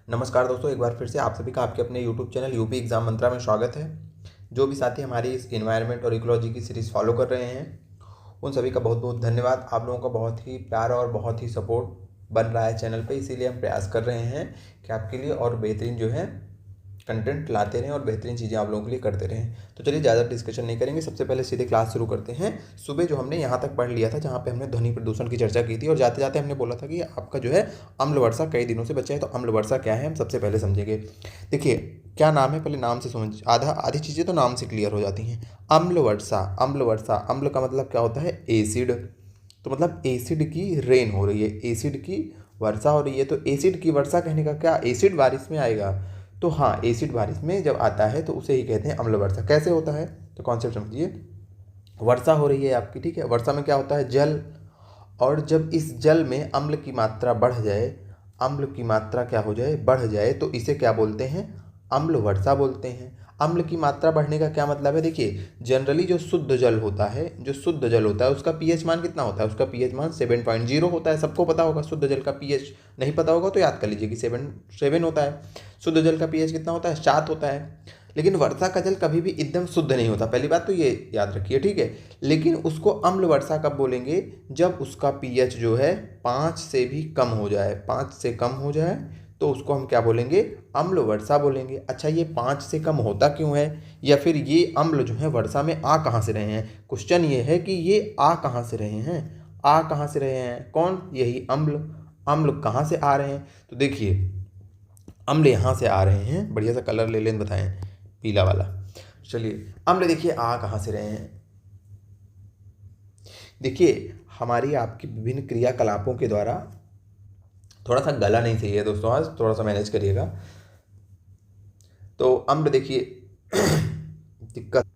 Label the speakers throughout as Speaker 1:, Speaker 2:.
Speaker 1: नमस्कार दोस्तों, एक बार फिर से आप सभी का आपके अपने YouTube चैनल यूपी एग्जाम मंत्रा में स्वागत है। जो भी साथी हमारी इस इन्वायरमेंट और इकोलॉजी की सीरीज़ फॉलो कर रहे हैं उन सभी का बहुत बहुत धन्यवाद। आप लोगों का बहुत ही प्यार और बहुत ही सपोर्ट बन रहा है चैनल पे, इसीलिए हम प्रयास कर रहे हैं कि आपके लिए और बेहतरीन जो है कंटेंट लाते रहें और बेहतरीन चीज़ें आप लोगों के लिए करते रहें। तो चलिए ज़्यादा डिस्कशन नहीं करेंगे, सबसे पहले सीधे क्लास शुरू करते हैं। सुबह जो हमने यहाँ तक पढ़ लिया था जहाँ पे हमने ध्वनि प्रदूषण की चर्चा की थी और जाते जाते हमने बोला था कि आपका जो है अम्ल वर्षा कई दिनों से बचा है। तो अम्ल वर्षा क्या है हम सबसे पहले समझेंगे। देखिए क्या नाम है, पहले नाम से समझ, आधी चीज़ें तो नाम से क्लियर हो जाती हैं। अम्ल वर्षा, अम्ल वर्षा, अम्ल का मतलब क्या होता है? एसिड। तो मतलब एसिड की रेन हो रही है, एसिड की वर्षा हो रही है। तो एसिड की वर्षा कहने का क्या, एसिड बारिश में आएगा। तो हाँ, एसिड बारिश में जब आता है तो उसे ही कहते हैं अम्ल वर्षा। कैसे होता है तो कॉन्सेप्ट समझिए। वर्षा हो रही है आपकी, ठीक है। वर्षा में क्या होता है? जल। और जब इस जल में अम्ल की मात्रा बढ़ जाए, अम्ल की मात्रा क्या हो जाए? बढ़ जाए, तो इसे क्या बोलते हैं? अम्ल वर्षा बोलते हैं। अम्ल की मात्रा बढ़ने का क्या मतलब है? देखिए जनरली जो शुद्ध जल होता है, जो शुद्ध जल होता है उसका पीएच मान कितना होता है? उसका पीएच मान 7.0 होता है। सबको पता होगा शुद्ध जल का पीएच, नहीं पता होगा तो याद कर लीजिए कि 7 होता है। शुद्ध जल का पीएच कितना होता है? 7 होता है। लेकिन वर्षा का जल कभी भी एकदम शुद्ध नहीं होता, पहली बात तो ये याद रखिए, ठीक है। लेकिन उसको अम्ल वर्षा कब बोलेंगे? जब उसका पीएच जो है 5 से भी कम हो जाए, 5 से कम हो जाए तो उसको हम क्या बोलेंगे? अम्ल वर्षा बोलेंगे। अच्छा, ये 5 से कम होता क्यों है, या फिर ये अम्ल जो है वर्षा में आ कहाँ से रहे हैं? क्वेश्चन ये है कि ये आ कहाँ से रहे हैं, आ कहाँ से रहे हैं? कौन? यही अम्ल। अम्ल कहाँ से आ रहे हैं? तो देखिए अम्ल यहाँ से आ रहे हैं। बढ़िया सा कलर ले लें, बताएं, पीला वाला। चलिए अम्ल देखिए आ कहाँ से रहे हैं। देखिए हमारी आपकी विभिन्न क्रियाकलापों के द्वारा, थोड़ा सा गला नहीं सही है दोस्तों, आज थोड़ा सा मैनेज करिएगा। तो अम्ल देखिए दिक्कत,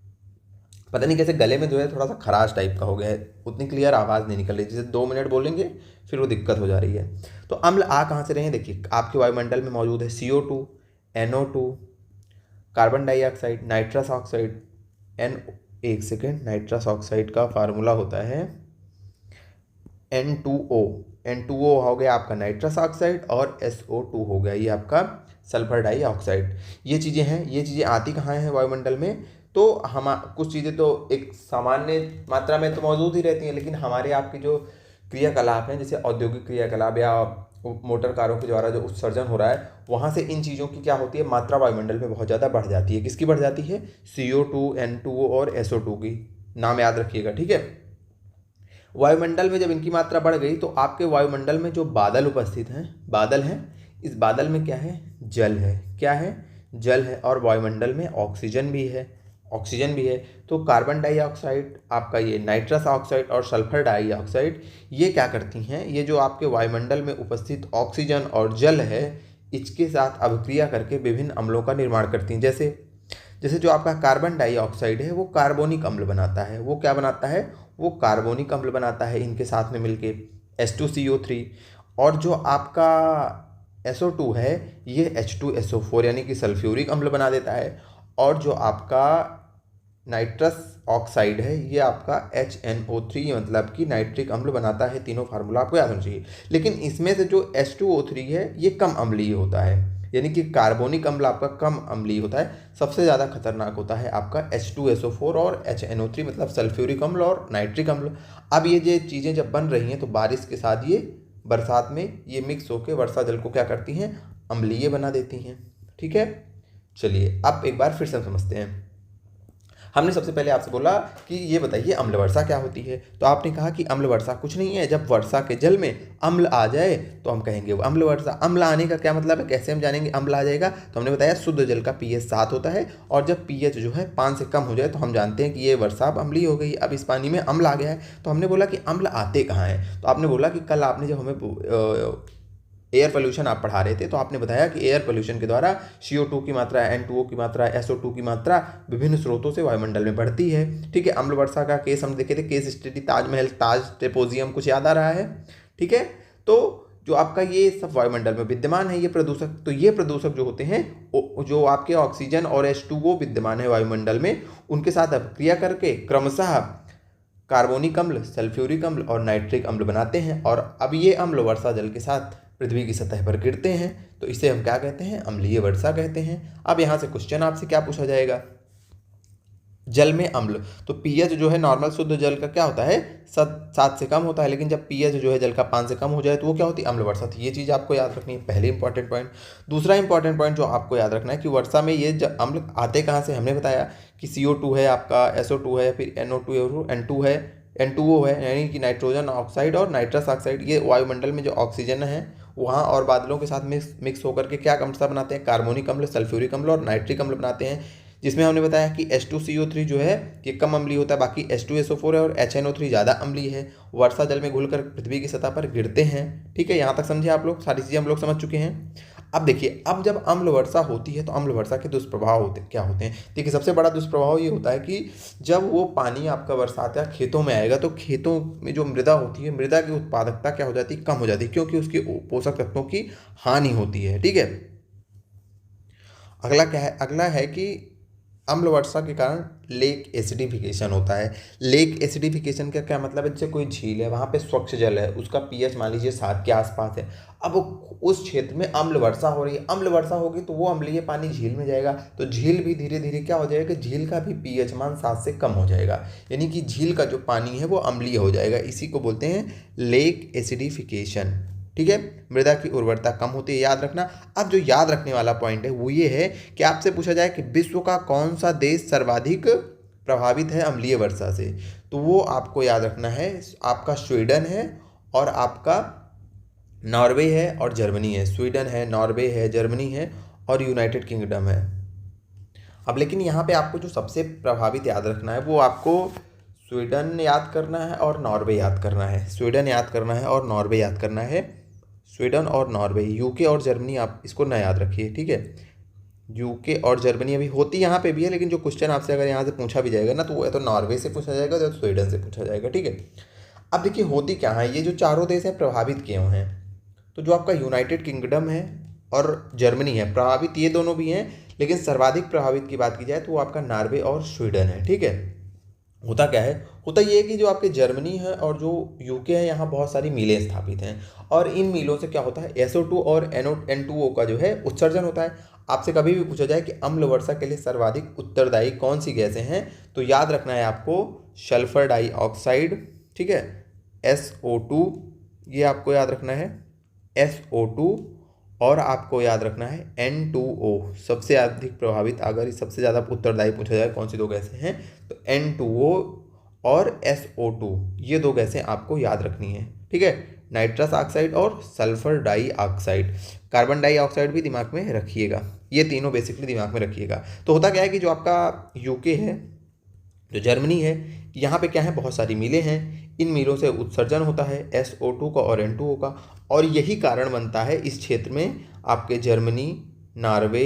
Speaker 1: पता नहीं कैसे गले में जो है थोड़ा सा खराश टाइप का हो गया है, उतनी क्लियर आवाज़ नहीं निकल रही। जैसे 2 मिनट बोलेंगे फिर वो दिक्कत हो जा रही है। तो अम्ल आ कहाँ से रहे हैं? देखिए आपके वायुमंडल में मौजूद है CO2, NO2, carbon dioxide, nitrous oxide, N, एक सेकेंड, नाइट्रस ऑक्साइड का फार्मूला होता है N2O। N2O हो गया आपका नाइट्रस ऑक्साइड और SO2 हो गया ये आपका सल्फर डाइऑक्साइड। ये चीज़ें हैं, ये चीज़ें आती कहाँ हैं वायुमंडल में? तो हम कुछ चीज़ें तो एक सामान्य मात्रा में तो मौजूद ही रहती हैं, लेकिन हमारे आपके जो क्रियाकलाप हैं, जैसे औद्योगिक क्रियाकलाप या मोटर कारों के द्वारा जो उत्सर्जन हो रहा है, वहाँ से इन चीज़ों की क्या होती है? मात्रा वायुमंडल में बहुत ज़्यादा बढ़ जाती है। किसकी बढ़ जाती है? CO2, N2O और SO2 की। नाम याद रखिएगा, ठीक है। वायुमंडल में जब इनकी मात्रा बढ़ गई तो आपके वायुमंडल में जो बादल उपस्थित हैं, बादल हैं, इस बादल में क्या है? जल है। क्या है? जल है। और वायुमंडल में ऑक्सीजन भी है, ऑक्सीजन भी है। तो कार्बन डाइऑक्साइड, आपका ये नाइट्रस ऑक्साइड और सल्फर डाइऑक्साइड, ये क्या करती हैं? ये जो आपके वायुमंडल में उपस्थित ऑक्सीजन और जल है, इसके साथ अभिक्रिया करके विभिन्न अम्लों का निर्माण करती हैं। जैसे जैसे जो आपका कार्बन डाइऑक्साइड है वो कार्बोनिक अम्ल बनाता है। वो क्या बनाता है? वो कार्बोनिक अम्ल बनाता है इनके साथ में मिलके, H2CO3। और जो आपका SO2 है ये H2SO4 यानी कि सल्फ्यूरिक अम्ल बना देता है। और जो आपका नाइट्रस ऑक्साइड है ये आपका HNO3 मतलब कि नाइट्रिक अम्ल बनाता है। तीनों फार्मूला आपको याद होना चाहिए। लेकिन इसमें से जो H2O3 है ये कम अम्लीय होता है, यानी कि कार्बोनिक अम्ल आपका कम अम्लीय होता है। सबसे ज़्यादा खतरनाक होता है आपका H2SO4 और HNO3 मतलब सल्फ्यूरिक अम्ल और नाइट्रिक अम्ल। अब ये चीज़ें जब बन रही हैं तो बारिश के साथ ये बरसात में ये मिक्स होकर वर्षा जल को क्या करती हैं? अम्लीय बना देती हैं, ठीक है। चलिए अब एक बार फिर से समझते हैं। हमने सबसे पहले आपसे बोला कि ये बताइए अम्ल वर्षा क्या होती है। तो आपने कहा कि अम्ल वर्षा कुछ नहीं है, जब वर्षा के जल में अम्ल आ जाए तो हम कहेंगे वो अम्ल वर्षा। अम्ल आने का क्या मतलब है, कैसे हम जानेंगे अम्ल आ जाएगा? तो हमने बताया शुद्ध जल का पीएच 7 होता है और जब पीएच जो है 5 से कम हो जाए तो हम जानते हैं कि ये वर्षा अब अम्लीय हो गई, अब इस पानी में अम्ल आ गया है। तो हमने बोला कि अम्ल आते कहाँ हैं? तो आपने बोला कि कल आपने जब हमें एयर पोल्यूशन आप पढ़ा रहे थे तो आपने बताया कि एयर पोल्यूशन के द्वारा CO2 की मात्रा, N2O की मात्रा, SO2 की मात्रा विभिन्न स्रोतों से वायुमंडल में बढ़ती है, ठीक है। अम्ल वर्षा का केस हम देखे थे, केस स्टडी ताजमहल, ताज ट्रेपोजियम, कुछ याद आ रहा है, ठीक है। तो जो आपका ये सब वायुमंडल में विद्यमान है ये प्रदूषक, तो ये प्रदूषक जो होते हैं जो आपके ऑक्सीजन और H2O विद्यमान है वायुमंडल में, उनके साथ अभिक्रिया करके क्रमशः कार्बोनिक अम्ल, सल्फ्यूरिक अम्ल और नाइट्रिक अम्ल बनाते हैं। और अब ये अम्ल वर्षा जल के साथ पृथ्वी की सतह पर गिरते हैं, तो इसे हम क्या कहते हैं, अम्लीय वर्षा कहते हैं। अब यहाँ से क्वेश्चन आपसे क्या पूछा जाएगा, जल में अम्ल, तो पीएच जो है नॉर्मल शुद्ध जल का क्या होता है, 7 से कम होता है, लेकिन जब पीएच जो है जल का 5 से कम हो जाए तो वो क्या होती है, अम्ल वर्षा। तो ये चीज़ आपको याद रखनी है, पहले इंपॉर्टेंट पॉइंट। दूसरा इंपॉर्टेंट पॉइंट जो आपको याद रखना है कि वर्षा में ये अम्ल आते कहाँ से, हमने बताया कि CO2 है आपका, SO2 है, फिर NO2 है, N2 है, N2O है, यानी कि नाइट्रोजन ऑक्साइड और नाइट्रस ऑक्साइड। ये वायुमंडल में जो ऑक्सीजन है वहाँ और बादलों के साथ मिक्स होकर के क्या अम्लता बनाते हैं, कार्बोनिक अम्ल, सल्फ्यूरिक अम्ल और नाइट्रिक अम्ल बनाते हैं, जिसमें हमने बताया कि H2CO3 जो है ये कम अम्लीय होता है, बाकी H2SO4 है और HNO3 ज़्यादा अम्लीय है। वर्षा जल में घुलकर पृथ्वी की सतह पर गिरते हैं। ठीक है, यहाँ तक समझे आप लोग, सारी चीज़ें हम लोग समझ चुके हैं। अब देखिए, अब जब अम्ल वर्षा होती है तो अम्ल वर्षा के दुष्प्रभाव क्या होते हैं। देखिए, सबसे बड़ा दुष्प्रभाव ये होता है कि जब वो पानी आपका बरसात या खेतों में आएगा तो खेतों में जो मृदा होती है, मृदा की उत्पादकता क्या हो जाती है, कम हो जाती है, क्योंकि उसके पोषक तत्वों की हानि होती है। ठीक है, अगला क्या है, अगला है कि अम्ल वर्षा के कारण लेक एसिडिफिकेशन होता है। लेक एसिडिफिकेशन का क्या मतलब है, जैसे कोई झील है, वहाँ पे स्वच्छ जल है, उसका पीएच मान लीजिए 7 के आसपास है, अब उस क्षेत्र में अम्ल वर्षा हो रही है, अम्ल वर्षा होगी तो वो अम्लीय पानी झील में जाएगा, तो झील भी धीरे धीरे क्या हो जाएगा, झील का भी पीएच मान 7 से कम हो जाएगा, यानी कि झील का जो पानी है वो अम्लीय हो जाएगा। इसी को बोलते हैं लेक एसिडिफिकेशन। ठीक है, मृदा की उर्वरता कम होती है, याद रखना। अब जो याद रखने वाला पॉइंट है वो ये है कि आपसे पूछा जाए कि विश्व का कौन सा देश सर्वाधिक प्रभावित है अम्लीय वर्षा से, तो वो आपको याद रखना है, आपका स्वीडन है और आपका नॉर्वे है और जर्मनी है। स्वीडन है, नॉर्वे है, जर्मनी है और यूनाइटेड किंगडम है। अब लेकिन यहाँ पे आपको जो सबसे प्रभावित याद रखना है वो आपको स्वीडन याद करना है और नॉर्वे याद करना है। स्वीडन याद करना है और नॉर्वे याद करना है, स्वीडन और नॉर्वे। यूके और जर्मनी आप इसको ना याद रखिए। ठीक है, यूके और जर्मनी अभी होती यहाँ पे भी है, लेकिन जो क्वेश्चन आपसे अगर यहाँ से पूछा भी जाएगा ना तो वो या तो नॉर्वे से पूछा जाएगा या तो स्वीडन से पूछा जाएगा। ठीक है, अब देखिए होती क्या है, ये जो चारों देश हैं प्रभावित क्यों हैं, तो जो आपका यूनाइटेड किंगडम है और जर्मनी है, प्रभावित ये दोनों भी हैं, लेकिन सर्वाधिक प्रभावित की बात की जाए तो वो आपका नॉर्वे और स्वीडन है। ठीक है, होता क्या है, होता ये है कि जो आपके जर्मनी है और जो यूके है, यहाँ बहुत सारी मिलें स्थापित हैं और इन मिलों से क्या होता है, SO2 और N2O का जो है उत्सर्जन होता है। आपसे कभी भी पूछा जाए कि अम्ल वर्षा के लिए सर्वाधिक उत्तरदायी कौन सी गैसें हैं, तो याद रखना है आपको सल्फर डाइऑक्साइड, ठीक है, SO2, ये आपको याद रखना है SO2, और आपको याद रखना है N2O। सबसे अधिक प्रभावित, अगर सबसे ज़्यादा उत्तरदायी पूछा जाए कौन सी दो गैसें हैं, तो N2O और SO2, ये दो गैसें आपको याद रखनी है। ठीक है, नाइट्रस ऑक्साइड और सल्फर डाइऑक्साइड, कार्बन डाइऑक्साइड भी दिमाग में रखिएगा, ये तीनों बेसिकली दिमाग में रखिएगा। तो होता क्या है कि जो आपका यूके है, जो जर्मनी है, यहाँ पे क्या है, बहुत सारी मिलें हैं, इन मिलों से उत्सर्जन होता है SO2 का और N2O का, और यही कारण बनता है इस क्षेत्र में आपके जर्मनी, नॉर्वे,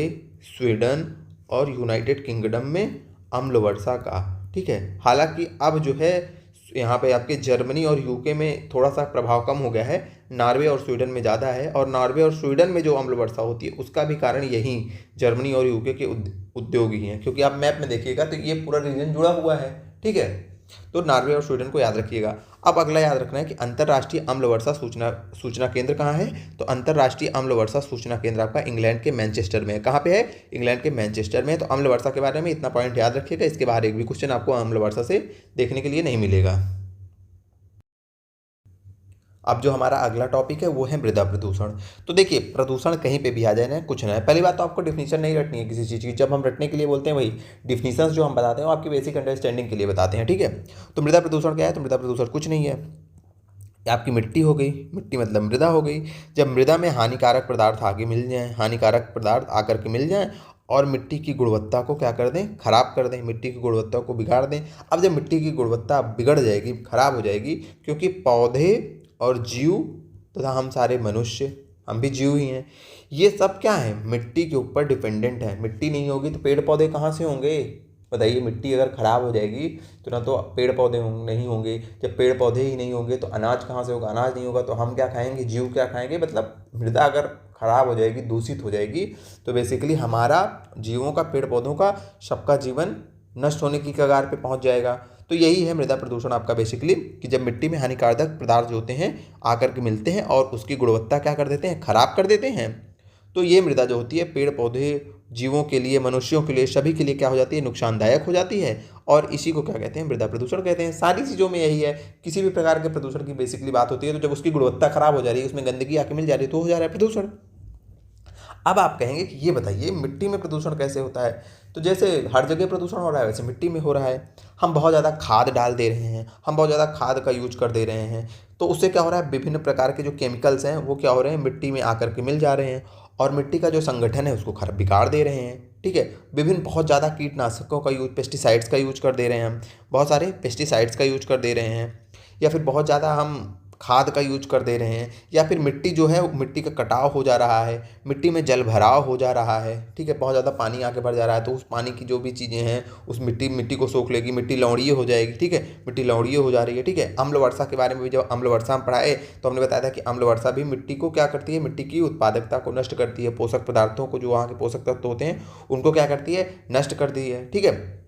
Speaker 1: स्वीडन और यूनाइटेड किंगडम में अम्ल वर्षा का। ठीक है, हालांकि अब जो है यहाँ पे आपके जर्मनी और यूके में थोड़ा सा प्रभाव कम हो गया है, नॉर्वे और स्वीडन में ज़्यादा है, और नॉर्वे और स्वीडन में जो अम्ल वर्षा होती है उसका भी कारण यही जर्मनी और यूके के उद्योग ही हैं, क्योंकि आप मैप में देखिएगा तो ये पूरा रीजन जुड़ा हुआ है। ठीक है, तो नॉर्वे और स्वीडन को याद रखिएगा। अब अगला याद रखना है कि अंतर्राष्ट्रीय अम्ल वर्षा सूचना केंद्र कहाँ है, तो अंतर्राष्ट्रीय अम्ल वर्षा सूचना केंद्र आपका इंग्लैंड के मैनचेस्टर में है। कहाँ पे है, इंग्लैंड के मैनचेस्टर में। तो अम्ल वर्षा के बारे में इतना पॉइंट याद रखिएगा, इसके बाहर एक भी क्वेश्चन आपको अम्ल वर्षा से देखने के लिए नहीं मिलेगा। अब जो हमारा अगला टॉपिक है वो है मृदा प्रदूषण। तो देखिए, प्रदूषण कहीं पे भी आ जाए ना, कुछ ना है, पहली बात तो आपको डिफिनीशन नहीं रटनी है किसी चीज़ की। जब हम रटने के लिए बोलते हैं, वही डिफिनीशंस जो हम बताते हैं वो आपकी बेसिक अंडरस्टैंडिंग के लिए बताते हैं। ठीक है, तो मृदा प्रदूषण क्या है, तो मृदा प्रदूषण कुछ नहीं है, आपकी मिट्टी हो गई, मिट्टी मतलब मृदा हो गई। जब मृदा में हानिकारक पदार्थ आके मिल जाएँ, हानिकारक पदार्थ आकर के मिल जाएँ और मिट्टी की गुणवत्ता को क्या कर दें, खराब कर दें, मिट्टी की गुणवत्ता को बिगाड़ दें। अब जब मिट्टी की गुणवत्ता बिगड़ जाएगी, खराब हो जाएगी, क्योंकि पौधे और जीव तथा हम सारे मनुष्य, हम भी जीव ही हैं, ये सब क्या है, मिट्टी के ऊपर डिपेंडेंट है। मिट्टी नहीं होगी तो पेड़ पौधे कहाँ से होंगे, बताइए। मिट्टी अगर ख़राब हो जाएगी तो ना तो पेड़ पौधे नहीं होंगे, जब पेड़ पौधे ही नहीं होंगे तो अनाज कहाँ से होगा, अनाज नहीं होगा तो हम क्या खाएंगे, जीव क्या खाएंगे। मतलब मृदा अगर ख़राब हो जाएगी, दूषित हो जाएगी, तो बेसिकली हमारा जीवों का, पेड़ पौधों का, सबका जीवन नष्ट होने की कगार पे पहुंच जाएगा। तो यही है मृदा प्रदूषण आपका बेसिकली, कि जब मिट्टी में हानिकारक पदार्थ जो होते हैं आकर के मिलते हैं और उसकी गुणवत्ता क्या कर देते हैं, खराब कर देते हैं। तो ये मृदा जो होती है पेड़ पौधे, जीवों के लिए, मनुष्यों के लिए, सभी के लिए क्या हो जाती है, नुकसानदायक हो जाती है। और इसी को क्या कहते हैं, मृदा प्रदूषण कहते हैं। सारी चीज़ों में यही है, किसी भी प्रकार के प्रदूषण की बेसिकली बात होती है तो जब उसकी गुणवत्ता खराब हो जा रही है, उसमें गंदगी आके मिल जा रही है, तो हो जा रहा है प्रदूषण। अब आप कहेंगे कि ये बताइए मिट्टी में प्रदूषण कैसे होता है। तो जैसे हर जगह प्रदूषण हो रहा है वैसे मिट्टी में हो रहा है। हम बहुत ज़्यादा खाद डाल दे रहे हैं, हम बहुत ज़्यादा खाद का यूज कर दे रहे हैं, तो उससे क्या हो रहा है, विभिन्न प्रकार के जो केमिकल्स हैं वो क्या हो रहे हैं, मिट्टी में आकर के मिल जा रहे हैं और मिट्टी का जो संगठन है उसको खराब बिगाड़ दे रहे हैं। ठीक है, विभिन्न बहुत ज़्यादा कीटनाशकों का यूज, पेस्टिसाइड्स का यूज कर दे रहे हैं, हम बहुत सारे पेस्टिसाइड्स का यूज कर दे रहे हैं, या फिर बहुत ज़्यादा हम खाद का यूज कर दे रहे हैं, या फिर मिट्टी जो है मिट्टी का कटाव हो जा रहा है, मिट्टी में जल भराव हो जा रहा है। ठीक है, बहुत ज़्यादा पानी आके भर जा रहा है तो उस पानी की जो भी चीज़ें हैं उस मिट्टी को सोख लेगी, मिट्टी लवणीय हो जाएगी। ठीक है, मिट्टी लवणीय हो जा रही है। ठीक है, अम्ल वर्षा के बारे में भी जब अम्ल वर्षा हम पढ़ाए तो हमने बताया था कि अम्ल वर्षा भी मिट्टी को क्या करती है, मिट्टी की उत्पादकता को नष्ट करती है, पोषक पदार्थों को, जो वहाँ के पोषक तत्व होते हैं उनको क्या करती है, नष्ट करती है। ठीक है,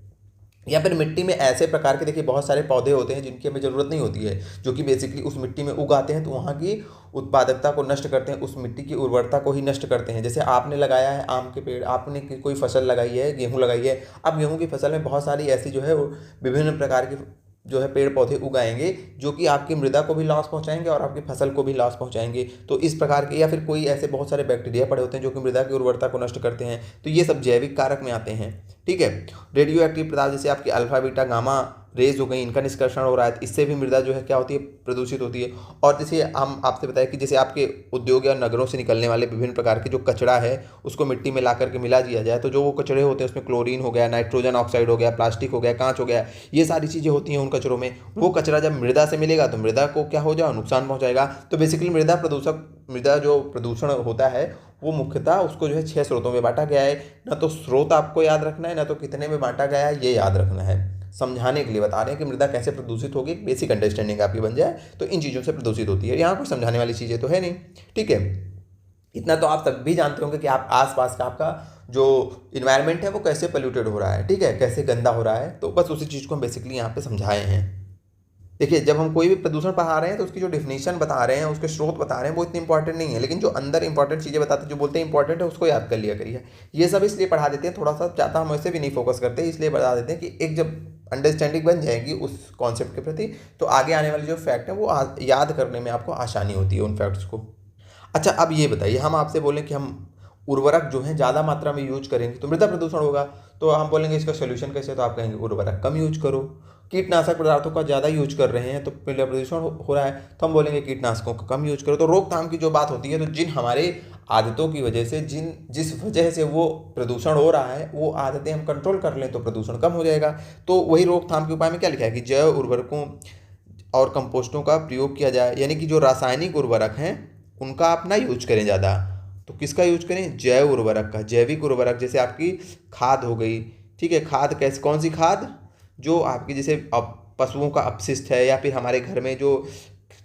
Speaker 1: या फिर मिट्टी में ऐसे प्रकार के देखिए बहुत सारे पौधे होते हैं जिनकी हमें ज़रूरत नहीं होती है, जो कि बेसिकली उस मिट्टी में उगाते हैं तो वहाँ की उत्पादकता को नष्ट करते हैं, उस मिट्टी की उर्वरता को ही नष्ट करते हैं। जैसे आपने लगाया है आम के पेड़, आपने कोई फसल लगाई है, गेहूँ लगाई है, अब गेहूँ की फसल में बहुत सारी ऐसी जो है वो विभिन्न प्रकार की जो है पेड़ पौधे उगाएंगे जो कि आपकी मृदा को भी लॉस पहुंचाएंगे और आपकी फसल को भी लॉस पहुंचाएंगे। तो इस प्रकार के, या फिर कोई ऐसे बहुत सारे बैक्टीरिया पड़े होते हैं जो कि मृदा की उर्वरता को नष्ट करते हैं, तो ये सब जैविक कारक में आते हैं। ठीक है, रेडियो एक्टिव पदार्थ जैसे आपकी अल्फा बीटा गामा रेज हो गई, इनका निष्कर्षण हो रहा है, इससे भी मृदा जो है क्या होती है, प्रदूषित होती है। और जैसे हम आपसे बताया कि जैसे आपके उद्योग या नगरों से निकलने वाले विभिन्न प्रकार के जो कचरा है उसको मिट्टी में ला करके मिला दिया जाए, तो जो वो कचरे होते हैं उसमें क्लोरीन हो गया, नाइट्रोजन ऑक्साइड हो गया, प्लास्टिक हो गया, कांच हो गया, ये सारी चीज़ें होती हैं उन कचरों में। वो कचरा जब मृदा से मिलेगा तो मृदा को क्या हो जाए, नुकसान पहुंचाएगा। तो बेसिकली मृदा जो प्रदूषण होता है वो मुख्यतः उसको जो है 6 स्रोतों में बांटा गया है। ना तो स्रोत आपको याद रखना है, ना तो कितने में बांटा गया है ये याद रखना है। समझाने के लिए बता रहे हैं कि मृदा कैसे प्रदूषित होगी, बेसिक अंडरस्टैंडिंग आपकी बन जाए, तो इन चीज़ों से प्रदूषित होती है। यहाँ कुछ समझाने वाली चीज़ें तो है नहीं। ठीक है, इतना तो आप सब भी जानते होंगे कि आप आसपास का आपका जो इन्वायरमेंट है वो कैसे पोल्यूटेड हो रहा है। ठीक है, कैसे गंदा हो रहा है, तो बस उसी चीज़ को हम बेसिकली यहाँ पे समझाए हैं। देखिए, जब हम कोई भी प्रदूषण पढ़ा रहे हैं तो उसकी जो डिफिनेशन बता रहे हैं, उसके स्रोत बता रहे हैं, वो इतनी इंपॉर्टेंट नहीं है, लेकिन जो अंदर इंपॉर्टेंट चीज़ें बताते हैं, जो बोलते हैं इंपॉर्टेंट है, उसको याद कर लिया करिए। ये सब इसलिए पढ़ा देते हैं, थोड़ा सा ज़्यादा हम वैसे भी नहीं फोकस करते, इसलिए बता देते हैं कि एक जब अंडरस्टैंडिंग बन जाएगी उस कॉन्सेप्ट के प्रति, तो आगे आने वाले जो फैक्ट हैं वो याद करने में आपको आसानी होती है उन फैक्ट्स को। अच्छा, अब ये बताइए, हम आपसे बोलें कि हम उर्वरक जो है ज़्यादा मात्रा में यूज करेंगे तो मृदा प्रदूषण होगा, तो हम बोलेंगे इसका सोल्यूशन कैसे, तो आप कहेंगे उर्वरक कम यूज करो। कीटनाशक पदार्थों का ज़्यादा यूज कर रहे हैं तो मृदा प्रदूषण हो रहा है, तो हम बोलेंगे कीटनाशकों का कम यूज करो। तो रोकथाम की जो बात होती है, तो जिन हमारे आदतों की वजह से, जिस वजह से वो प्रदूषण हो रहा है, वो आदतें हम कंट्रोल कर लें तो प्रदूषण कम हो जाएगा। तो वही रोकथाम के उपाय में क्या लिखा है कि जैव उर्वरकों और कंपोस्टों का प्रयोग किया जाए, यानी कि जो रासायनिक उर्वरक हैं उनका आप ना यूज करें ज़्यादा। तो किसका यूज करें, जैव उर्वरक का, जैविक उर्वरक, जैसे आपकी खाद हो गई। ठीक है, खाद कैसे, कौन सी खाद, जो आपकी जैसे पशुओं का अपशिष्ट है, या फिर हमारे घर में जो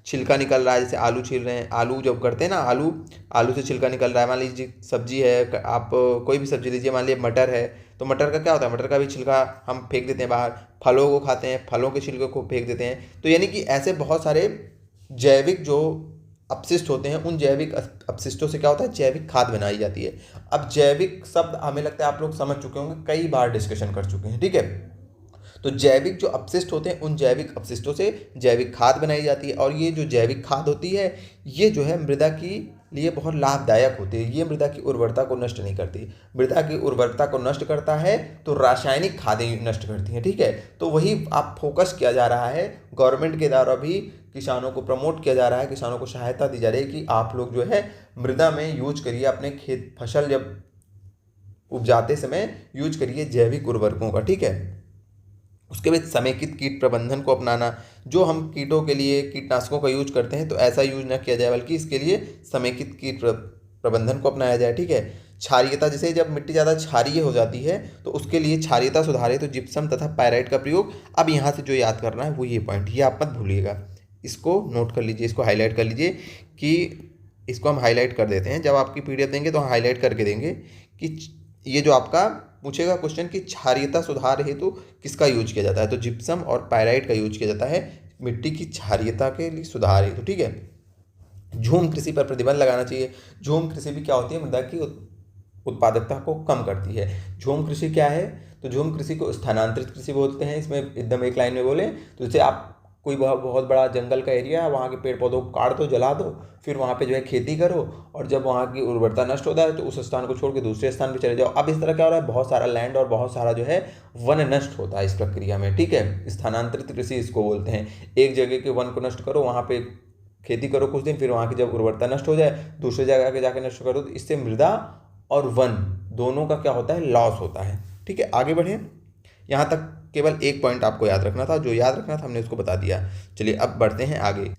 Speaker 1: छिलका निकल रहा है, जैसे आलू छील रहे हैं, आलू जब करते हैं ना, आलू से छिलका निकल रहा है, मान लीजिए सब्जी है, आप कोई भी सब्जी लीजिए, मान लीजिए मटर है, तो मटर का क्या होता है, मटर का भी छिलका हम फेंक देते हैं बाहर। फलों को खाते हैं, फलों के छिलके को फेंक देते हैं। तो यानी कि ऐसे बहुत सारे जैविक जो अपशिष्ट होते हैं, उन जैविक अपशिष्टों से क्या होता है, जैविक खाद बनाई जाती है। अब जैविक शब्द हमें लगता है आप लोग समझ चुके होंगे, कई बार डिस्कशन कर चुके हैं। ठीक है, तो जैविक जो अपशिष्ट होते हैं उन जैविक अपशिष्टों से जैविक खाद बनाई जाती है, और ये जो जैविक खाद होती है ये जो है मृदा की लिए बहुत लाभदायक होती है। ये मृदा की उर्वरता को नष्ट नहीं करती, मृदा की उर्वरता को नष्ट करता है तो रासायनिक खादें नष्ट करती हैं। ठीक है, तो वही आप फोकस किया जा रहा है, गवर्नमेंट के द्वारा भी किसानों को प्रमोट किया जा रहा है, किसानों को सहायता दी जा रही है कि आप लोग जो है मृदा में यूज करिए, अपने खेत फसल जब उपजाते समय यूज करिए जैविक उर्वरकों का। ठीक है, उसके बाद समेकित कीट प्रबंधन को अपनाना, जो हम कीटों के लिए कीटनाशकों का यूज करते हैं तो ऐसा यूज ना किया जाए, बल्कि इसके लिए समेकित कीट प्रबंधन को अपनाया जाए। ठीक है, क्षारीयता, जैसे जब मिट्टी ज़्यादा क्षारीय हो जाती है तो उसके लिए क्षारीयता सुधारे तो जिप्सम तथा पायराइट का प्रयोग। अब यहाँ से जो याद करना है वो ये पॉइंट, ये आप मत भूलिएगा, इसको नोट कर लीजिए, इसको हाईलाइट कर लीजिए, कि इसको हम हाईलाइट कर देते हैं, जब आपकी PDF देंगे तो हाईलाइट करके देंगे कि ये जो आपका पूछेगा क्वेश्चन कि क्षारीयता सुधार हेतु किसका यूज किया जाता है, तो जिप्सम और पायराइट का यूज किया जाता है मिट्टी की क्षारीयता के लिए सुधार हेतु। ठीक है। झूम कृषि पर प्रतिबंध लगाना चाहिए। झूम कृषि भी क्या होती है, मृदा की उत्पादकता को कम करती है। झूम कृषि क्या है, तो झूम कृषि को स्थानांतरित कृषि बोलते हैं। इसमें एकदम एक लाइन में बोले तो जैसे आप कोई बहुत बड़ा जंगल का एरिया है, वहाँ के पेड़ पौधों को काट दो, जला दो, फिर वहाँ पे जो है खेती करो, और जब वहाँ की उर्वरता नष्ट होता है तो उस स्थान को छोड़ के दूसरे स्थान पे चले जाओ। अब इस तरह क्या हो रहा है, बहुत सारा लैंड और बहुत सारा जो है वन नष्ट होता है इस प्रक्रिया में। ठीक है। स्थानांतरित कृषि इसको बोलते हैं। एक जगह के वन को नष्ट करो, वहाँ पे खेती करो कुछ दिन, फिर वहाँ की जब उर्वरता नष्ट हो जाए दूसरे जगह के जाके नष्ट करो, तो इससे मृदा और वन दोनों का क्या होता है, लॉस होता है। ठीक है। आगे बढ़े। यहाँ तक केवल एक पॉइंट आपको याद रखना था, जो याद रखना था हमने उसको बता दिया। चलिए अब बढ़ते हैं आगे।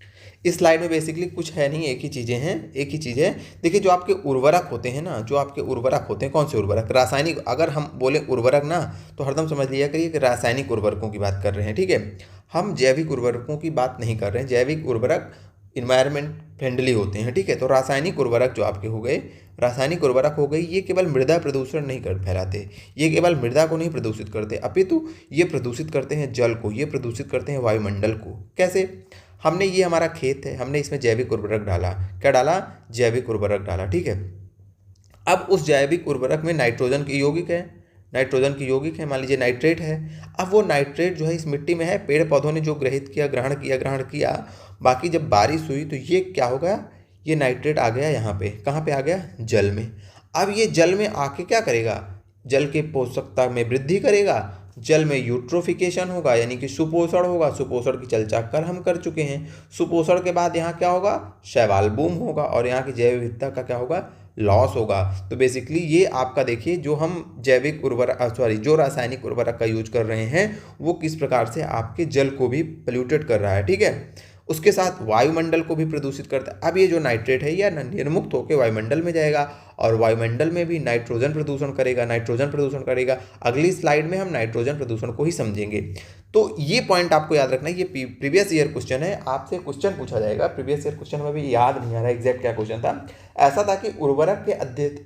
Speaker 1: इस स्लाइड में बेसिकली कुछ है नहीं, एक ही चीज़ें हैं, एक ही चीज़ है। देखिए जो आपके उर्वरक होते हैं ना, जो आपके उर्वरक होते हैं, कौन से उर्वरक, रासायनिक, अगर हम बोले उर्वरक ना तो हरदम समझ लिया करिए कि रासायनिक उर्वरकों की बात कर रहे हैं। ठीक है। हम जैविक उर्वरकों की बात नहीं कर रहे हैं। जैविक उर्वरक इन्वायरमेंट फ्रेंडली होते हैं। ठीक है। तो रासायनिक उर्वरक जो आपके हो गए, रासायनिक उर्वरक हो गई, ये केवल मृदा प्रदूषण नहीं कर फैलाते, ये केवल मृदा को नहीं प्रदूषित करते, अपितु ये प्रदूषित करते हैं जल को, ये प्रदूषित करते हैं वायुमंडल को। कैसे, हमने, ये हमारा खेत है, हमने इसमें जैविक उर्वरक डाला, क्या डाला, जैविक उर्वरक डाला। ठीक है। अब उस जैविक उर्वरक में नाइट्रोजन की यौगिक है, नाइट्रोजन की यौगिक है, मान लीजिए नाइट्रेट है। अब वो नाइट्रेट जो है इस मिट्टी में है, पेड़ पौधों ने जो ग्रहित किया, ग्रहण किया, बाकी जब बारिश हुई तो ये क्या होगा, ये नाइट्रेट आ गया यहाँ पे, कहाँ पे आ गया, जल में। अब ये जल में आके क्या करेगा, जल के पोषकता में वृद्धि करेगा, जल में यूट्रोफिकेशन होगा यानी कि सुपोषण होगा। सुपोषण की चर्चा कर हम कर चुके हैं। सुपोषण के बाद यहाँ क्या होगा, शैवाल बूम होगा, और यहाँ की जैव विविधता का क्या होगा, लॉस होगा। तो बेसिकली ये आपका देखिए, जो हम जैविक उर्वरक जो रासायनिक उर्वरक का यूज कर रहे हैं वो किस प्रकार से आपके जल को भी पोल्यूटेड कर रहा है। ठीक है। उसके साथ वायुमंडल को भी प्रदूषित करता है। अब ये जो नाइट्रेट है यह निर्मुक्त होकर वायुमंडल में जाएगा, और वायुमंडल में भी नाइट्रोजन प्रदूषण करेगा, नाइट्रोजन प्रदूषण करेगा। अगली स्लाइड में हम नाइट्रोजन प्रदूषण को ही समझेंगे। तो ये पॉइंट आपको याद रखना है। ये प्रीवियस ईयर क्वेश्चन है, आपसे क्वेश्चन पूछा जाएगा। प्रीवियस ईयर क्वेश्चन में भी याद नहीं आ रहा एग्जैक्ट क्या क्वेश्चन था। ऐसा था कि उर्वरक के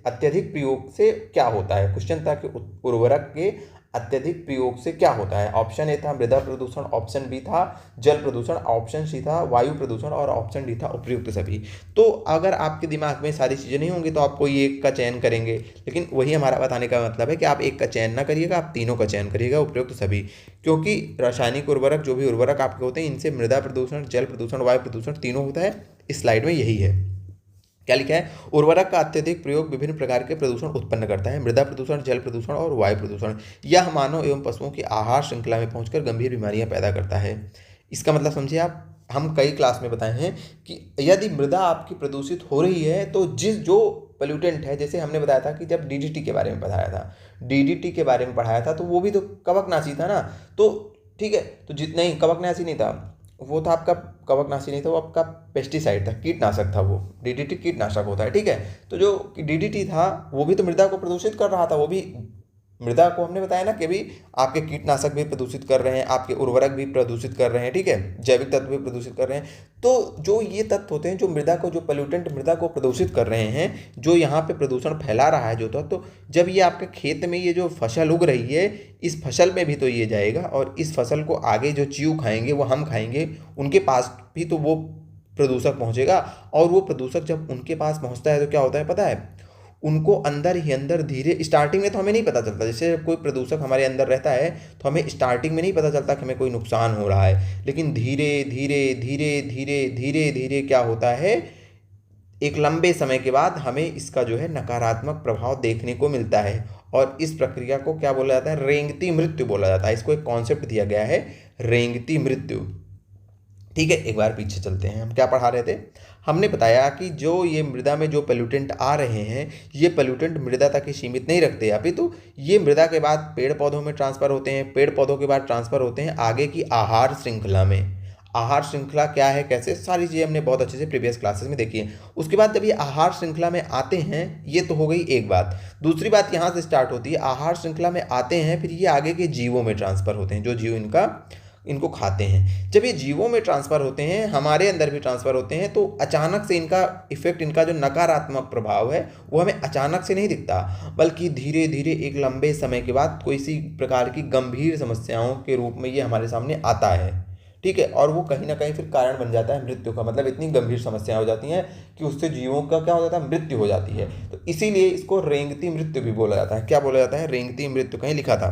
Speaker 1: अत्यधिक प्रयोग से क्या होता है, क्वेश्चन था कि उर्वरक के अत्यधिक प्रयोग से क्या होता है। ऑप्शन ए था मृदा प्रदूषण, ऑप्शन बी था जल प्रदूषण, ऑप्शन सी था वायु प्रदूषण, और ऑप्शन डी था उपयुक्त सभी। तो अगर आपके दिमाग में सारी चीज़ें नहीं होंगी तो आप कोई एक का चयन करेंगे, लेकिन वही हमारा बताने का मतलब है कि आप एक का चयन ना करिएगा, आप तीनों का चयन करिएगा, उपयुक्त सभी। क्योंकि रासायनिक उर्वरक जो भी उर्वरक आपके होते हैं, इनसे मृदा प्रदूषण, जल प्रदूषण, वायु प्रदूषण तीनों होता है। इस स्लाइड में यही है, क्या लिखा है, उर्वरक का अत्यधिक प्रयोग विभिन्न प्रकार के प्रदूषण उत्पन्न करता है, मृदा प्रदूषण, जल प्रदूषण और वायु प्रदूषण। यह मानव एवं पशुओं की आहार श्रृंखला में पहुंचकर गंभीर बीमारियां पैदा करता है। इसका मतलब समझिए आप, हम कई क्लास में बताए हैं कि यदि मृदा आपकी प्रदूषित हो रही है तो जो पोल्यूटेंट है, जैसे हमने बताया था कि जब डीडीटी के बारे में बताया था, डीडीटी के बारे में पढ़ाया था, तो वो भी तो कवकनाशी था ना। तो ठीक है, तो जितना ही, कवकनाशी नहीं था वो, था आपका कवकनाशी नहीं था, वो आपका पेस्टिसाइड था, कीटनाशक था वो। डीडीटी कीटनाशक होता है। ठीक है। तो जो डीडीटी था वो भी तो मृदा को प्रदूषित कर रहा था, वो भी मृदा को हमने बताया ना कि भी आपके कीटनाशक भी प्रदूषित कर रहे हैं, आपके उर्वरक भी प्रदूषित कर रहे हैं। ठीक है। जैविक तत्व भी प्रदूषित कर रहे हैं। तो जो ये तत्व होते हैं जो मृदा को, जो पोल्यूटेंट मृदा को प्रदूषित कर रहे हैं, जो यहाँ पे प्रदूषण फैला रहा है जो तत्व, तो जब ये आपके खेत में ये जो फसल उग रही है, इस फसल में भी तो ये जाएगा, और इस फसल को आगे जो चीव खाएंगे, वो हम खाएंगे, उनके पास भी तो वो प्रदूषक पहुँचेगा। और वो प्रदूषक जब उनके पास पहुँचता है तो क्या होता है पता है, उनको अंदर ही अंदर धीरे, स्टार्टिंग में तो हमें नहीं पता चलता, जैसे कोई प्रदूषक हमारे अंदर रहता है तो हमें स्टार्टिंग में नहीं पता चलता कि हमें कोई नुकसान हो रहा है, लेकिन धीरे धीरे धीरे धीरे धीरे धीरे क्या होता है, एक लंबे समय के बाद हमें इसका जो है नकारात्मक प्रभाव देखने को मिलता है। और इस प्रक्रिया को क्या बोला जाता है, रेंगती मृत्यु बोला जाता है। इसको एक कॉन्सेप्ट दिया गया है, रेंगती मृत्यु। ठीक है। एक बार पीछे चलते हैं, हम क्या पढ़ा रहे थे, हमने बताया कि जो ये मृदा में जो पोल्यूटेंट आ रहे हैं, ये पोल्यूटेंट मृदा तक ही सीमित नहीं रखते, अपितु ये मृदा के बाद पेड़ पौधों में ट्रांसफ़र होते हैं, पेड़ पौधों के बाद ट्रांसफ़र होते हैं आगे की आहार श्रृंखला में। आहार श्रृंखला क्या है, कैसे, सारी चीज़ें हमने बहुत अच्छे से प्रीवियस क्लासेस में देखी है। उसके बाद जब ये आहार श्रृंखला में आते हैं, ये तो हो गई एक बात। दूसरी बात यहाँ से स्टार्ट होती है, आहार श्रृंखला में आते हैं, फिर ये आगे के जीवों में ट्रांसफ़र होते हैं, जो जीव इनका इनको खाते हैं। जब ये जीवों में ट्रांसफ़र होते हैं, हमारे अंदर भी ट्रांसफ़र होते हैं, तो अचानक से इनका इफेक्ट, इनका जो नकारात्मक प्रभाव है वो हमें अचानक से नहीं दिखता, बल्कि धीरे धीरे एक लंबे समय के बाद कोई सी प्रकार की गंभीर समस्याओं के रूप में ये हमारे सामने आता है। ठीक है, और वो कहीं ना कहीं फिर कारण बन जाता है मृत्यु का। मतलब इतनी गंभीर समस्याएं हो जाती हैं कि उससे जीवों का क्या हो जाता है, मृत्यु हो जाती है। तो इसीलिए इसको रेंगती मृत्यु भी बोला जाता है। क्या बोला जाता है? रेंगती मृत्यु। कहीं लिखा था,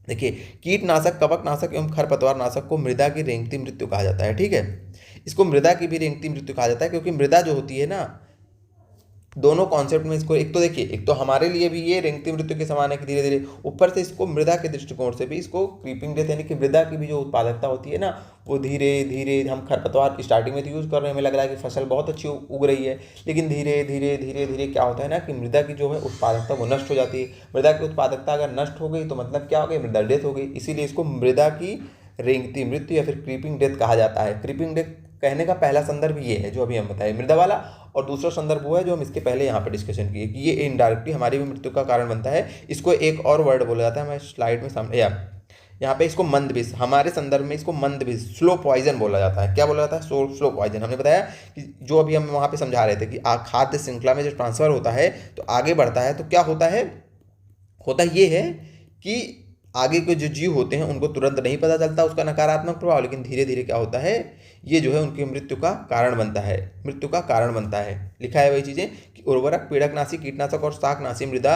Speaker 1: देखिए, कीटनाशक, कवकनाशक एवं खरपतवार नाशक को मृदा की रेंगती मृत्यु कहा जाता है। ठीक है, इसको मृदा की भी रेंगती मृत्यु कहा जाता है, क्योंकि मृदा जो होती है ना, दोनों कॉन्सेप्ट में इसको, एक तो देखिए, एक तो हमारे लिए भी ये रेंगती मृत्यु के समान है कि धीरे धीरे, ऊपर से इसको मृदा के दृष्टिकोण से भी इसको क्रीपिंग डेथ, यानी कि मृदा की भी जो उत्पादकता होती है ना, वो धीरे धीरे, हम खरपतवार स्टार्टिंग में तो यूज़ कर रहे हैं, हमें लग रहा है कि फसल बहुत अच्छी उग रही है, लेकिन धीरे धीरे धीरे धीरे क्या होता है ना कि मृदा की जो है उत्पादकता वो नष्ट हो जाती है। मृदा की उत्पादकता अगर नष्ट हो गई तो मतलब क्या हो गई, मृदा डेथ हो गई। इसीलिए इसको मृदा की रेंगती मृत्यु या फिर क्रीपिंग डेथ कहा जाता है। क्रीपिंग डेथ कहने का पहला संदर्भ ये है जो अभी हम बताए, मृदा वाला, और दूसरा संदर्भ वो है जो हम इसके पहले यहाँ पे डिस्कशन किए कि ये इनडायरेक्टली हमारी भी मृत्यु का कारण बनता है। इसको एक और वर्ड बोला जाता है, मैं स्लाइड में सामने, या यहाँ पे इसको मंदविष, हमारे संदर्भ में इसको मंदविष, स्लो पॉइजन बोला जाता है। क्या बोला जाता है? Slow poison. हमने बताया कि जो अभी हम वहाँ पे समझा रहे थे कि खाद्य श्रृंखला में जो ट्रांसफर होता है तो आगे बढ़ता है, तो क्या होता है, होता ये है कि आगे के जो जीव होते हैं उनको तुरंत नहीं पता चलता उसका नकारात्मक प्रभाव, लेकिन धीरे धीरे क्या होता है, ये जो है उनकी मृत्यु का कारण बनता है, मृत्यु का कारण बनता है। लिखा है वही चीज़ें कि उर्वरक, पीड़कनाशी, कीटनाशक और शाकनाशी मृदा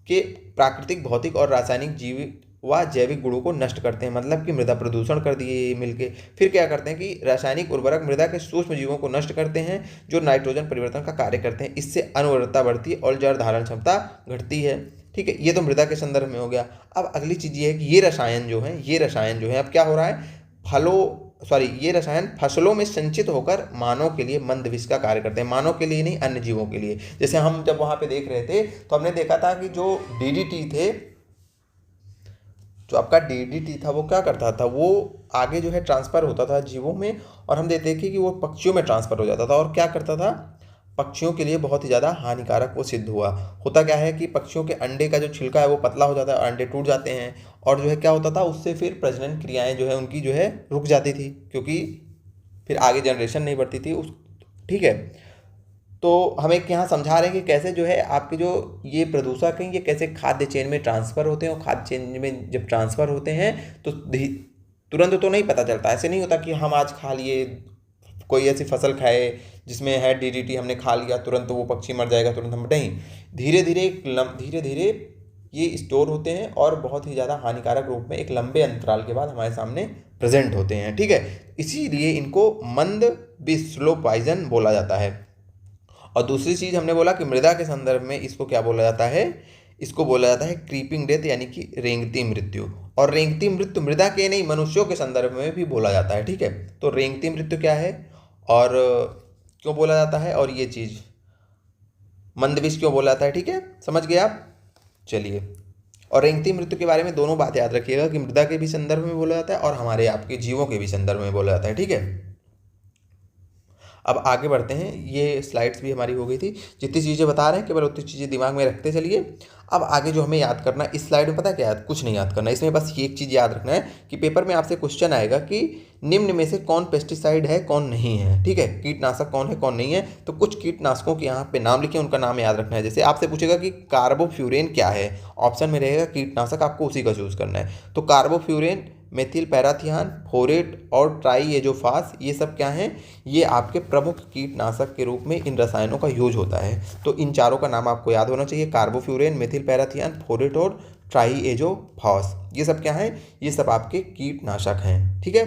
Speaker 1: के प्राकृतिक, भौतिक और रासायनिक जीव व जैविक गुणों को नष्ट करते हैं। मतलब कि मृदा प्रदूषण कर दिए ये मिलके। फिर क्या करते हैं कि रासायनिक उर्वरक मृदा के सूक्ष्म जीवों को नष्ट करते हैं जो नाइट्रोजन परिवर्तन का कार्य करते हैं। इससे अनवरता बढ़ती है और जड़ धारण क्षमता घटती है। ठीक है, ये तो मृदा के संदर्भ में हो गया। अब अगली चीज़ ये है कि ये रसायन जो है अब क्या हो रहा है, ये रसायन फसलों में संचित होकर मानव के लिए मंदविष का कार्य करते हैं। मानव के लिए नहीं, अन्य जीवों के लिए। जैसे हम जब वहाँ पे देख रहे थे तो हमने देखा था कि जो डीडीटी थे, जो आपका डीडीटी था, वो क्या करता था, वो आगे जो है ट्रांसफ़र होता था जीवों में, और हम देखे कि वो पक्षियों में ट्रांसफ़र हो जाता था, और क्या करता था, पक्षियों के लिए बहुत ही ज़्यादा हानिकारक वो सिद्ध हुआ। होता क्या है कि पक्षियों के अंडे का जो छिलका है वो पतला हो जाता है, अंडे टूट जाते हैं, और जो है क्या होता था, उससे फिर प्रजनन क्रियाएं जो है उनकी जो है रुक जाती थी, क्योंकि फिर आगे जनरेशन नहीं बढ़ती थी उस। ठीक है, तो हमें यहाँ समझा रहे हैं कि कैसे जो है आपके जो ये प्रदूषक हैं ये कैसे खाद्य चेन में ट्रांसफ़र होते हैं, और खाद्य चेन में जब ट्रांसफ़र होते हैं तो तुरंत तो नहीं पता चलता। ऐसे नहीं होता कि हम आज खा लिए, कोई ऐसी फसल खाए जिसमें है डीडीटी, हमने खा लिया तुरंत तो वो पक्षी मर जाएगा तुरंत, हम नहीं, धीरे धीरे ये स्टोर होते हैं और बहुत ही ज़्यादा हानिकारक रूप में एक लंबे अंतराल के बाद हमारे सामने प्रेजेंट होते हैं। ठीक है, इसीलिए इनको मंद विष, स्लो पॉइजन बोला जाता है। और दूसरी चीज़ हमने बोला कि मृदा के संदर्भ में इसको क्या बोला जाता है, इसको बोला जाता है क्रीपिंग डेथ, यानी कि रेंगती मृत्यु। और रेंगती मृत्यु मृदा के नहीं, मनुष्यों के संदर्भ में भी बोला जाता है। ठीक है, तो रेंगती मृत्यु क्या है और क्यों बोला जाता है, और ये चीज़ मंदविष क्यों बोला जाता है। ठीक है, समझ गए आप। चलिए, और रेंगती मृत्यु के बारे में दोनों बात याद रखिएगा कि मृदा के भी संदर्भ में बोला जाता है और हमारे आपके जीवों के भी संदर्भ में बोला जाता है। ठीक है, अब आगे बढ़ते हैं। ये स्लाइड्स भी हमारी हो गई थी, जितनी चीज़ें बता रहे हैं केवल उतनी चीज़ें दिमाग में रखते चलिए। अब आगे जो हमें याद करना है, इस स्लाइड में पता क्या है, कुछ नहीं याद करना, इसमें बस ये एक चीज़ याद रखना है कि पेपर में आपसे क्वेश्चन आएगा कि निम्न में से कौन पेस्टिसाइड है कौन नहीं है। ठीक है, कीटनाशक कौन है कौन नहीं है, तो कुछ कीटनाशकों के यहाँ पे नाम लिखे, उनका नाम याद रखना है। जैसे आपसे पूछेगा कि कार्बोफ्यूरेन क्या है, ऑप्शन में रहेगा कीटनाशक, आपको उसी का चूज़ करना है। तो कार्बोफ्यूरेन, मेथिल पैराथियान, फोरेट और ट्राईएजोफास, ये सब क्या हैं, ये आपके प्रमुख कीटनाशक के रूप में इन रसायनों का यूज होता है। तो इन चारों का नाम आपको याद होना चाहिए, कार्बोफ्यूरेन, मेथिल पैराथियान, फोरेट और ट्राईएजोफास। ये सब क्या हैं, ये सब आपके कीटनाशक हैं। ठीक है,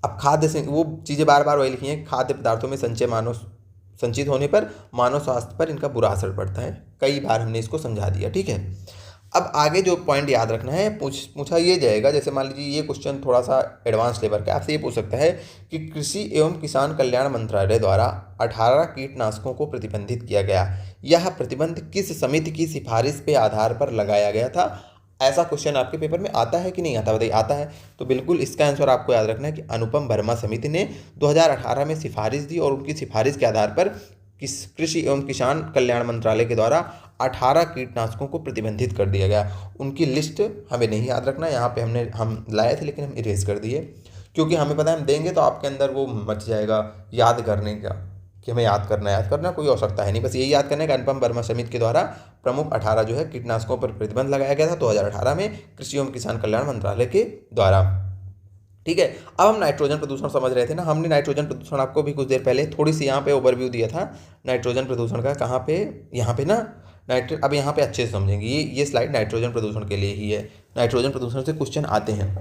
Speaker 1: अब खाद्य से वो चीज़ें बार बार वही लिखी हैं, खाद्य पदार्थों में संचित होने पर मानव स्वास्थ्य पर इनका बुरा असर पड़ता है। कई बार हमने इसको समझा दिया। ठीक है, अब आगे जो पॉइंट याद रखना है, पूछा ये जाएगा, जैसे मान लीजिए ये क्वेश्चन थोड़ा सा एडवांस लेवल का, आपसे ये पूछ सकता है कि कृषि एवं किसान कल्याण मंत्रालय द्वारा 18 कीटनाशकों को प्रतिबंधित किया गया, यह प्रतिबंध किस समिति की सिफारिश के आधार पर लगाया गया था। ऐसा क्वेश्चन आपके पेपर में आता है कि नहीं आता, बताइए। आता है तो बिल्कुल इसका आंसर आपको याद रखना है कि अनुपम वर्मा समिति ने 2018 में सिफारिश दी और उनकी सिफारिश के आधार पर कृषि एवं किसान कल्याण मंत्रालय के द्वारा 18 कीटनाशकों को प्रतिबंधित कर दिया गया। उनकी लिस्ट हमें नहीं याद रखना, यहाँ पे हम लाए थे लेकिन हम इरेज कर दिए, क्योंकि हमें पता है हम देंगे तो आपके अंदर वो मच जाएगा याद करने का, कि हमें याद करना कोई आवश्यकता है नहीं। बस यही याद करना है कि अनुपम वर्मा समिति के द्वारा प्रमुख 18 जो है कीटनाशकों पर प्रतिबंध लगाया गया था 2018 में कृषि एवं किसान कल्याण मंत्रालय के द्वारा। ठीक है, अब हम नाइट्रोजन प्रदूषण समझ रहे थे ना। हमने नाइट्रोजन प्रदूषण आपको भी कुछ देर पहले थोड़ी सी यहाँ पे ओवरव्यू दिया था नाइट्रोजन प्रदूषण का। कहाँ पे, यहाँ पे ना अब यहाँ पे अच्छे से समझेंगे। ये स्लाइड नाइट्रोजन प्रदूषण के लिए ही है। नाइट्रोजन प्रदूषण से क्वेश्चन आते हैं।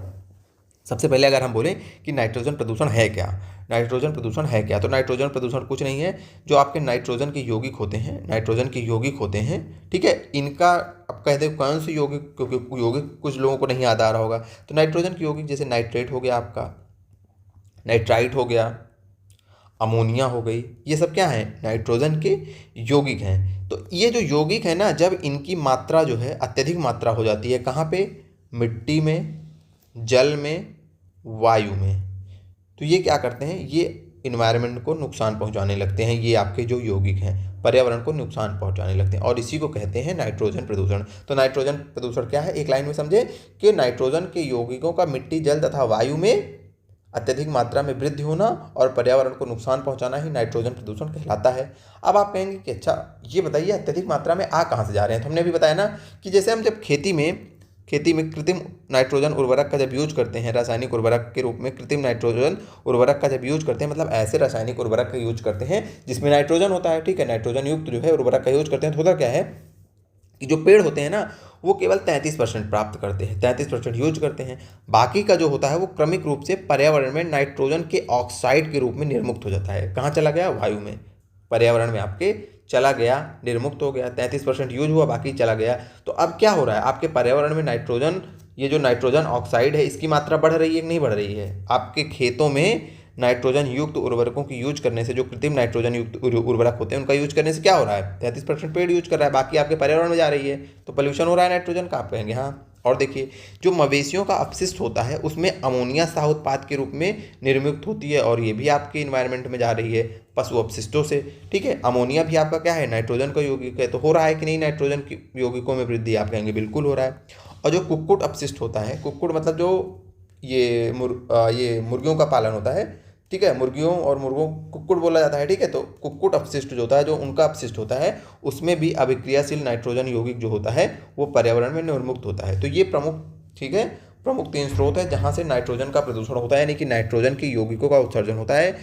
Speaker 1: सबसे पहले अगर हम बोलें कि नाइट्रोजन प्रदूषण है क्या, नाइट्रोजन प्रदूषण है क्या, तो नाइट्रोजन प्रदूषण कुछ नहीं है, जो आपके नाइट्रोजन के यौगिक होते हैं, नाइट्रोजन के यौगिक होते हैं, ठीक है, इनका अब कहते हैं कौन से यौगिक, क्योंकि यौगिक कुछ लोगों को नहीं याद आ रहा होगा। तो नाइट्रोजन के यौगिक जैसे नाइट्रेट हो गया, आपका नाइट्राइट हो गया, अमोनिया हो गई, ये सब क्या है, नाइट्रोजन के यौगिक हैं। तो ये जो यौगिक है ना, जब इनकी मात्रा जो है अत्यधिक मात्रा हो जाती है, कहाँ पे, मिट्टी में, जल में, वायु में, तो ये क्या करते हैं, ये इन्वायरमेंट को नुकसान पहुंचाने लगते हैं। ये आपके जो यौगिक हैं पर्यावरण को नुकसान पहुंचाने लगते हैं, और इसी को कहते हैं नाइट्रोजन प्रदूषण। तो नाइट्रोजन प्रदूषण क्या है, एक लाइन में समझे कि नाइट्रोजन के यौगिकों का मिट्टी, जल तथा वायु में अत्यधिक मात्रा में वृद्धि होना और पर्यावरण को नुकसान पहुंचाना ही नाइट्रोजन प्रदूषण कहलाता है। अब आप कहेंगे कि अच्छा ये बताइए अत्यधिक मात्रा में आ कहाँ से जा रहे हैं। तो हमने भी बताया ना कि जैसे हम जब खेती में कृत्रिम नाइट्रोजन उर्वरक का जब यूज करते हैं, रासायनिक उर्वरक के रूप में कृत्रिम नाइट्रोजन उर्वरक का जब यूज करते हैं, मतलब ऐसे रासायनिक उर्वरक का यूज करते हैं जिसमें नाइट्रोजन होता है, ठीक है, नाइट्रोजन युक्त जो है उर्वरक का यूज करते हैं, तो होता क्या है कि जो पेड़ होते हैं ना, वो केवल 33% प्राप्त करते हैं, 33% यूज करते हैं। बाकी का जो होता है वो क्रमिक रूप से पर्यावरण में नाइट्रोजन के ऑक्साइड के रूप में निर्मुक्त हो जाता है। कहाँ चला गया, वायु में, पर्यावरण में आपके चला गया, निर्मुक्त हो गया, 33% यूज हुआ, बाकी चला गया। तो अब क्या हो रहा है, आपके पर्यावरण में नाइट्रोजन, ये जो नाइट्रोजन ऑक्साइड है, इसकी मात्रा बढ़ रही है कि नहीं बढ़ रही है। आपके खेतों में नाइट्रोजन युक्त उर्वरकों की यूज करने से, जो कृत्रिम नाइट्रोजन युक्त उर्वरक होते हैं उनका यूज करने से क्या हो रहा है, 33% पेड़ यूज कर रहा है, बाकी आपके पर्यावरण में जा रही है, तो पोल्यूशन हो रहा है नाइट्रोजन का, आप कहेंगे हाँ। और देखिए, जो मवेशियों का अपशिष्ट होता है उसमें अमोनिया सह उत्पाद के रूप में निर्मुक्त होती है, और ये भी आपके इन्वायरमेंट में जा रही है पशु अपशिष्टों से, ठीक है। अमोनिया भी आपका क्या है, नाइट्रोजन का यौगिक है। तो हो रहा है कि नहीं नाइट्रोजन की यौगिकों में वृद्धि, आप कहेंगे बिल्कुल हो रहा है। और जो कुक्कुट अपशिष्ट होता है, कुक्कुट मतलब जो ये मुर्गियों का पालन होता है, ठीक है, मुर्गियों और मुर्गों कुक्कुट बोला जाता है, ठीक है। तो कुक्कुट अपशिष्ट जो होता है, जो उनका अपशिष्ट होता है, उसमें भी अभिक्रियाशील नाइट्रोजन यौगिक जो होता है वो पर्यावरण में निर्मुक्त होता है। तो ये प्रमुख, ठीक है, प्रमुख 3 स्रोत है जहाँ से नाइट्रोजन का प्रदूषण होता है, यानी कि नाइट्रोजन के यौगिकों का उत्सर्जन होता है।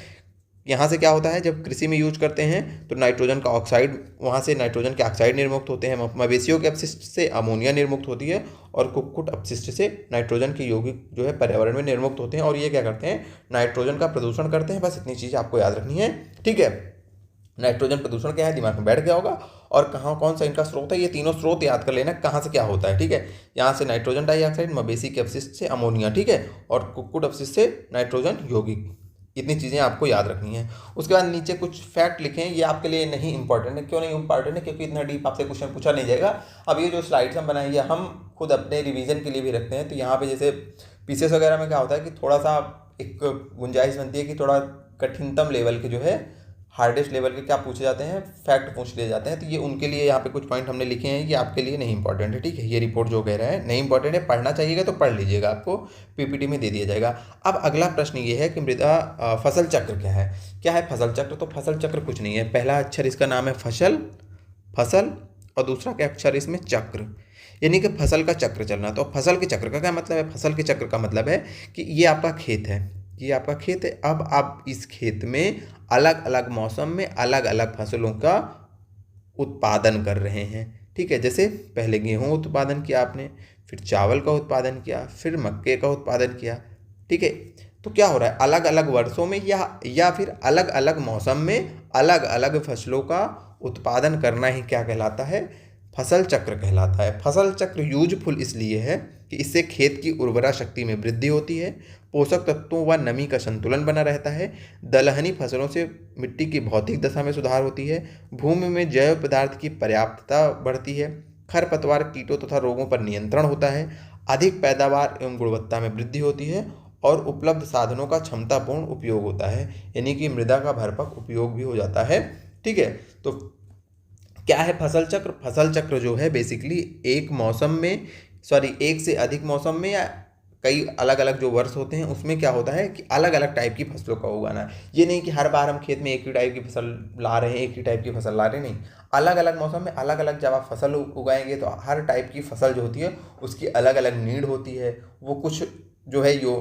Speaker 1: यहाँ से क्या होता है, जब कृषि में यूज करते हैं तो नाइट्रोजन का ऑक्साइड, वहाँ से नाइट्रोजन के ऑक्साइड निर्मुक्त होते हैं, मवेशियों के अपशिष्ट से अमोनिया निर्मुक्त होती है, और कुक्कुट अपशिष्ट से नाइट्रोजन के यौगिक जो है पर्यावरण में निर्मुक्त होते हैं, और ये क्या करते हैं, नाइट्रोजन का प्रदूषण करते हैं। बस इतनी चीज़ आपको याद रखनी है, ठीक है। नाइट्रोजन प्रदूषण क्या है, दिमाग में बैठ गया होगा। और कहाँ कौन सा इनका स्रोत है, ये तीनों स्रोत याद कर लेना, कहाँ से क्या होता है, ठीक है। यहाँ से नाइट्रोजन डाइऑक्साइड, मवेशी के अपशिष्ट से अमोनिया, ठीक है, और कुक्कुट अपशिष्ट से नाइट्रोजन यौगिक। इतनी चीज़ें आपको याद रखनी है। उसके बाद नीचे कुछ फैक्ट लिखें, ये आपके लिए नहीं इंपॉर्टेंट है। क्यों नहीं इंपॉर्टेंट है, क्योंकि इतना डीप आपसे क्वेश्चन पूछा नहीं जाएगा। अब ये जो स्लाइड्स हम बनाएंगे, हम खुद अपने रिवीजन के लिए भी रखते हैं। तो यहाँ पे जैसे पीसेस वगैरह में क्या होता है कि थोड़ा सा एक गुंजाइश बनती है कि थोड़ा कठिनतम लेवल के जो है, हार्डेस्ट लेवल के क्या पूछे जाते हैं, फैक्ट पूछ लिए जाते हैं। तो ये उनके लिए यहाँ पे कुछ पॉइंट हमने लिखे हैं, ये आपके लिए नहीं इंपॉर्टेंट है, ठीक है। ये रिपोर्ट जो कह रहा है नहीं इंपॉर्टेंट है, पढ़ना चाहिएगा तो पढ़ लीजिएगा, आपको पीपीटी में दे दिया जाएगा। अब अगला प्रश्न ये है कि मृदा फसल चक्र क्या है। क्या है फसल चक्र, तो फसल चक्र कुछ नहीं है। पहला अक्षर इसका नाम है फसल, और दूसरा क्या अक्षर इसमें चक्र, यानी कि फसल का चक्र चलना। तो फसल के चक्र का क्या मतलब है, फसल के चक्र का मतलब है कि ये आपका खेत है, ये आपका खेत है। अब आप इस खेत में अलग अलग मौसम में अलग अलग फसलों का उत्पादन कर रहे हैं, ठीक है। जैसे पहले गेहूं उत्पादन किया आपने, फिर चावल का उत्पादन किया, फिर मक्के का उत्पादन किया, ठीक है। तो क्या हो रहा है, अलग अलग वर्षों में या फिर अलग अलग मौसम में अलग अलग फसलों का उत्पादन करना ही क्या कहलाता है, फसल चक्र कहलाता है। फसल चक्र यूजफुल इसलिए है कि इससे खेत की उर्वरा शक्ति में वृद्धि होती है, पोषक तत्वों व नमी का संतुलन बना रहता है, दलहनी फसलों से मिट्टी की भौतिक दशा में सुधार होती है, भूमि में जैव पदार्थ की पर्याप्तता बढ़ती है, खरपतवार कीटों तथा रोगों पर नियंत्रण होता है, अधिक पैदावार एवं गुणवत्ता में वृद्धि होती है, और उपलब्ध साधनों का क्षमतापूर्ण उपयोग होता है, यानी कि मृदा का भरपूर उपयोग भी हो जाता है, ठीक है। तो क्या है फसल चक्र? फसल चक्र जो है बेसिकली एक मौसम में, सॉरी एक से अधिक मौसम में या कई अलग अलग जो वर्ष होते हैं उसमें क्या होता है कि अलग अलग टाइप की फसलों का उगाना है। ये नहीं कि हर बार हम खेत में एक ही टाइप की फसल ला रहे हैं, एक ही टाइप की फसल ला रहे हैं, नहीं। अलग अलग मौसम में अलग अलग जब आप फसल उगाएंगे तो हर टाइप की फसल जो होती है उसकी अलग अलग नीड होती है। वो कुछ जो है यो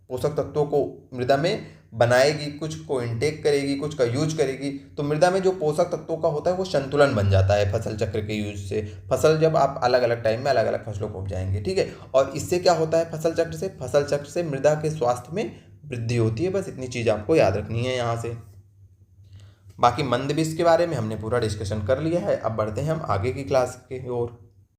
Speaker 1: पोषक तत्वों को मृदा में बनाएगी, कुछ को इनटेक करेगी, कुछ का यूज करेगी। तो मृदा में जो पोषक तत्वों का होता है वो संतुलन बन जाता है फसल चक्र के यूज से। फसल जब आप अलग अलग टाइम में अलग अलग फसलों को उपजाएंगे, ठीक है। और इससे क्या होता है फसल चक्र से? फसल चक्र से मृदा के स्वास्थ्य में वृद्धि होती है। बस इतनी चीज आपको याद रखनी है यहाँ से। बाकी मंद बीज के बारे में हमने पूरा डिस्कशन कर लिया है। अब बढ़ते हैं हम आगे की क्लास की ओर।